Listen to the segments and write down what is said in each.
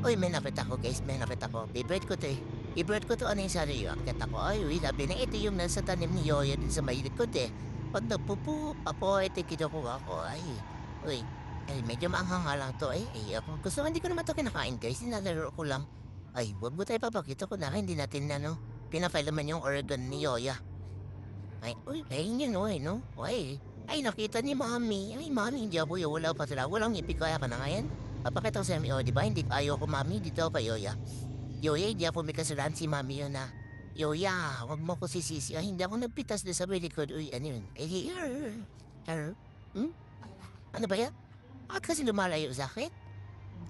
Uy, may nakita ko guys, may nakita ko. Favorite ko to eh. Favorite ko to ano yung sa iyo. Akit ako, ay, uy, sabi na ito yung nasa tanim ni Yoya din sa may likod eh. Pag nagpupo, apo, ito kinukuha ko. Ay, uy, ay, medyo maanghang nga lang to eh. Ay, ako, gusto hindi ko naman to kinakain guys, nilalaro ko lang. Ay, wag mo tayo papakita ko na hindi natin na no. Pinafile naman yung organ ni Yoya. Ay, uy, ayun yun, uy, no? Uy, ay, nakita ni Mami. Ay, Mami, hindi ako yung wala pa sila. Walang ngipin kaya ka na ngayon. Papakita ko sa Mami, di ba? Hindi, ayaw ko, Mami, dito ako kay Yoya. Yoya, hindi ako may kasalanan si Mami yun na. Yoya, wag mo ko sisisi. Ay, hindi ako nagpitas na sa may likod. Uy, ano yun? Eh, hmm? Ano ba yan? Bakit kasi lumalayo sa akin?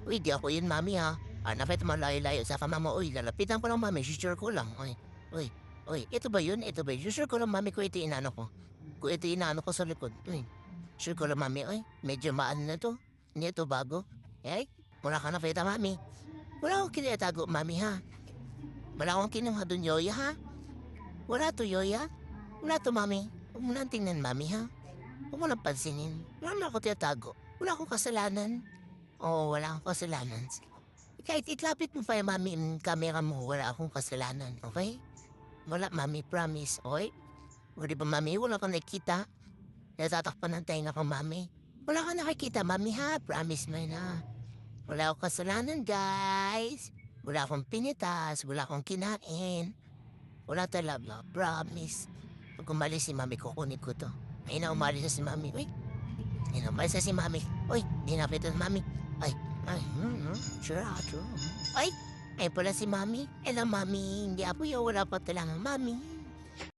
Uy, di ako yun, Mami, ha? Napit malayo-layo sa kamama. Uy, lalapitan ko lang, Mami. Sure ko lang. Uy, uy, ito ba yun? Ito ba yun? Sure ko lang, Mami, kung ito inano ko. Kung ito inano ko sa likod. Uy, sure ko lang, Mami. Uy, medyo maan na to. Hindi ito bago. Eh, mula ka na, Feta, Mami. Wala akong kinatago, Mami, ha? Wala akong kinuha dun, Yoya, ha? Wala to, Yoya. Wala to, Mami. Huwag mo nang tingnan, Mami, ha? Huwag mo nang pansinin. Wala na ako tinatago. Wala akong kasalanan. Oo, wala akong kasalanan. Kahit itlapit mo pa yung Mami, camera mo, wala akong kasalanan, okay? Wala, Mami, promise, okay? O di ba, Mami, wala kang nakikita? Natatakpan ng tayo ko, Mami. Wala kang nakikita, Mami, ha? Promise mo yun, ha? Wala akong kasalanan, guys. Wala akong pinitas, wala akong kinain. Wala talaga, promise. Pag umalis si Mami, kukunin ko to. Ay na, umalis na si Mami. Uy, ay na, umalis na si Mami. Uy, di napit na si Mami. Ay, sure, sure. Ay pala si Mami. Eh na, Mami, hindi ako yung wala pa talaga, Mami.